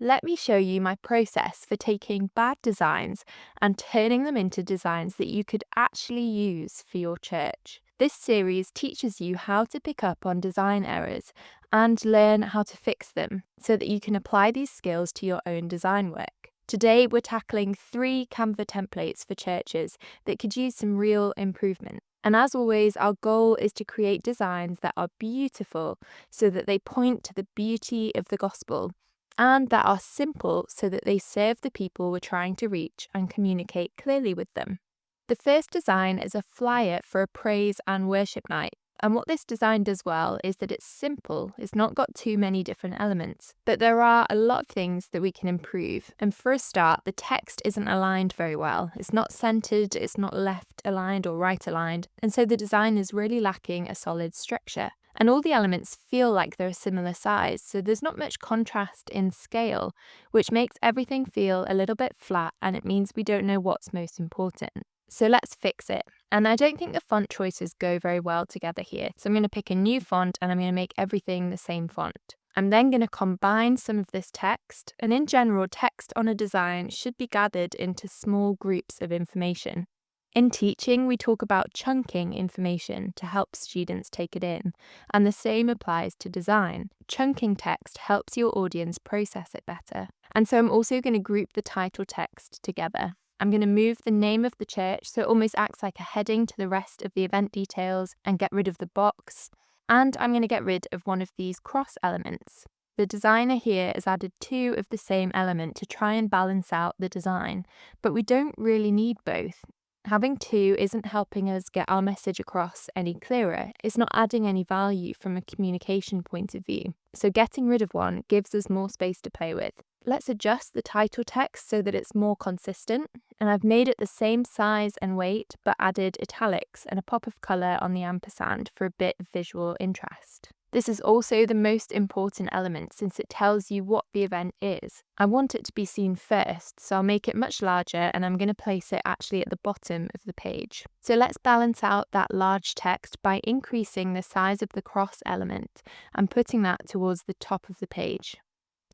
Let me show you my process for taking bad designs and turning them into designs that you could actually use for your church. This series teaches you how to pick up on design errors and learn how to fix them so that you can apply these skills to your own design work. Today, we're tackling 3 Canva templates for churches that could use some real improvement. And as always, our goal is to create designs that are beautiful so that they point to the beauty of the gospel, and that are simple so that they serve the people we're trying to reach and communicate clearly with them. The first design is a flyer for a praise and worship night. And what this design does well is that it's simple, it's not got too many different elements, but there are a lot of things that we can improve. And for a start, the text isn't aligned very well. It's not centered, it's not left aligned or right aligned, and so the design is really lacking a solid structure. And all the elements feel like they're a similar size, so there's not much contrast in scale, which makes everything feel a little bit flat, and it means we don't know what's most important. So let's fix it. And I don't think the font choices go very well together here. So I'm going to pick a new font and I'm going to make everything the same font. I'm then going to combine some of this text, and in general, text on a design should be gathered into small groups of information. In teaching, we talk about chunking information to help students take it in, and the same applies to design. Chunking text helps your audience process it better. And so I'm also going to group the title text together. I'm going to move the name of the church so it almost acts like a heading to the rest of the event details and get rid of the box. And I'm going to get rid of one of these cross elements. The designer here has added 2 of the same element to try and balance out the design, but we don't really need both. Having 2 isn't helping us get our message across any clearer. It's not adding any value from a communication point of view. So getting rid of one gives us more space to play with. Let's adjust the title text so that it's more consistent, and I've made it the same size and weight but added italics and a pop of colour on the ampersand for a bit of visual interest. This is also the most important element since it tells you what the event is. I want it to be seen first, so I'll make it much larger and I'm going to place it actually at the bottom of the page. So let's balance out that large text by increasing the size of the cross element and putting that towards the top of the page.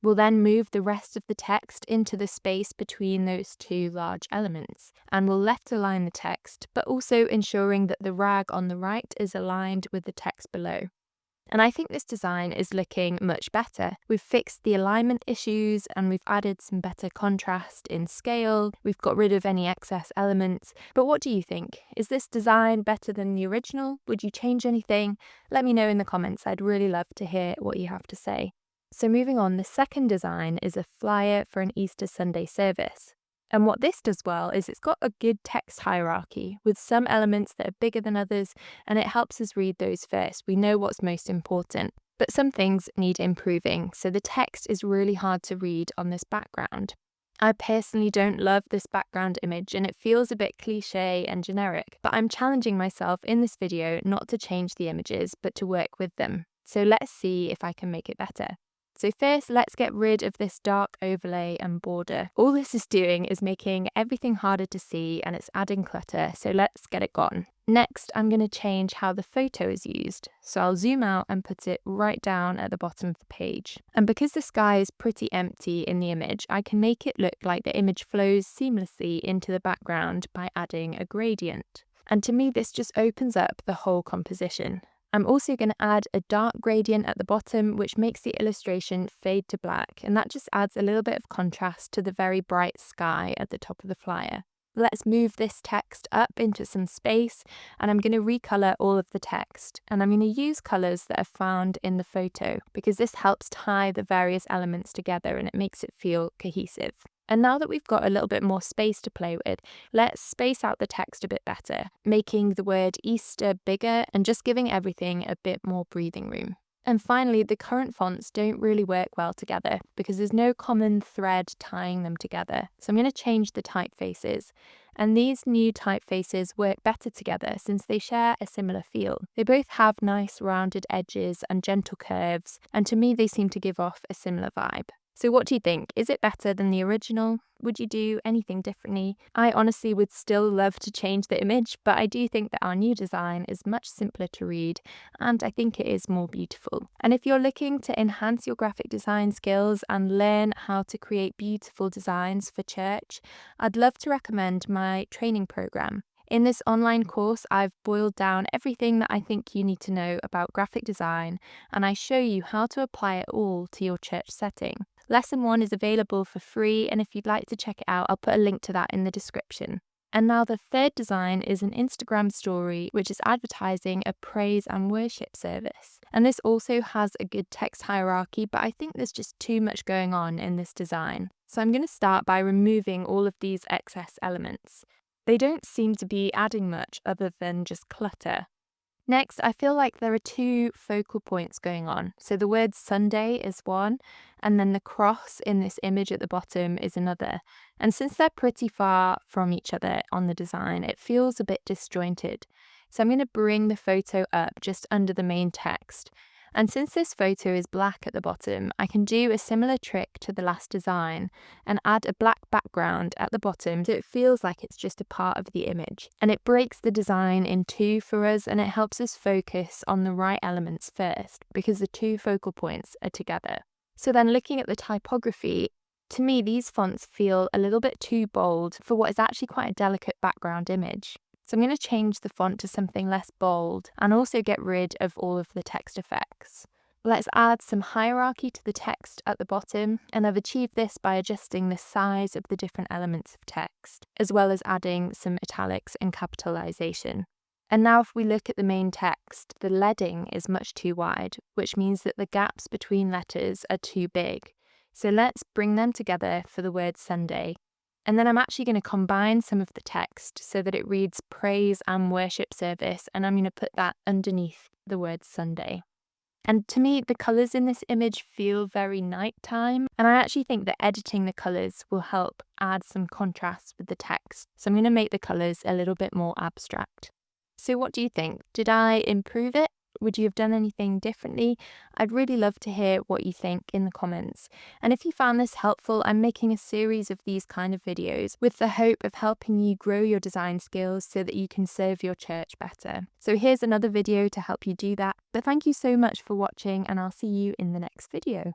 We'll then move the rest of the text into the space between those 2 large elements, and we'll left align the text, but also ensuring that the rag on the right is aligned with the text below. And I think this design is looking much better. We've fixed the alignment issues and we've added some better contrast in scale. We've got rid of any excess elements. But what do you think? Is this design better than the original? Would you change anything? Let me know in the comments. I'd really love to hear what you have to say. So moving on, the second design is a flyer for an Easter Sunday service. And what this does well is it's got a good text hierarchy with some elements that are bigger than others, and it helps us read those first. We know what's most important. But some things need improving, so the text is really hard to read on this background. I personally don't love this background image and it feels a bit cliche and generic, but I'm challenging myself in this video not to change the images, but to work with them. So let's see if I can make it better. So first, let's get rid of this dark overlay and border. All this is doing is making everything harder to see and it's adding clutter, so let's get it gone. Next, I'm going to change how the photo is used. So I'll zoom out and put it right down at the bottom of the page. And because the sky is pretty empty in the image, I can make it look like the image flows seamlessly into the background by adding a gradient. And to me, this just opens up the whole composition. I'm also going to add a dark gradient at the bottom, which makes the illustration fade to black, and that just adds a little bit of contrast to the very bright sky at the top of the flyer. Let's move this text up into some space, and I'm going to recolor all of the text, and I'm going to use colors that are found in the photo because this helps tie the various elements together and it makes it feel cohesive. And now that we've got a little bit more space to play with, let's space out the text a bit better, making the word Easter bigger and just giving everything a bit more breathing room. And finally, the current fonts don't really work well together because there's no common thread tying them together. So I'm going to change the typefaces. And these new typefaces work better together since they share a similar feel. They both have nice rounded edges and gentle curves, and to me they seem to give off a similar vibe. So what do you think? Is it better than the original? Would you do anything differently? I honestly would still love to change the image, but I do think that our new design is much simpler to read, and I think it is more beautiful. And if you're looking to enhance your graphic design skills and learn how to create beautiful designs for church, I'd love to recommend my training program. In this online course, I've boiled down everything that I think you need to know about graphic design, and I show you how to apply it all to your church setting. Lesson 1 is available for free, and if you'd like to check it out, I'll put a link to that in the description. And now the third design is an Instagram story, which is advertising a praise and worship service. And this also has a good text hierarchy, but I think there's just too much going on in this design. So I'm going to start by removing all of these excess elements. They don't seem to be adding much other than just clutter. Next, I feel like there are two focal points going on. So the word Sunday is one, and then the cross in this image at the bottom is another. And since they're pretty far from each other on the design, it feels a bit disjointed. So I'm going to bring the photo up just under the main text. And since this photo is black at the bottom, I can do a similar trick to the last design and add a black background at the bottom so it feels like it's just a part of the image. And it breaks the design in two for us, and it helps us focus on the right elements first because the two focal points are together. So then looking at the typography, to me these fonts feel a little bit too bold for what is actually quite a delicate background image. So I'm going to change the font to something less bold and also get rid of all of the text effects. Let's add some hierarchy to the text at the bottom, and I've achieved this by adjusting the size of the different elements of text, as well as adding some italics and capitalization. And now if we look at the main text, the leading is much too wide, which means that the gaps between letters are too big. So let's bring them together for the word Sunday. And then I'm actually going to combine some of the text so that it reads praise and worship service, and I'm going to put that underneath the word Sunday. And to me, the colours in this image feel very nighttime, and I actually think that editing the colours will help add some contrast with the text. So I'm going to make the colours a little bit more abstract. So what do you think? Did I improve it? Would you have done anything differently? I'd really love to hear what you think in the comments. And if you found this helpful, I'm making a series of these kind of videos with the hope of helping you grow your design skills so that you can serve your church better. So here's another video to help you do that. But thank you so much for watching, and I'll see you in the next video.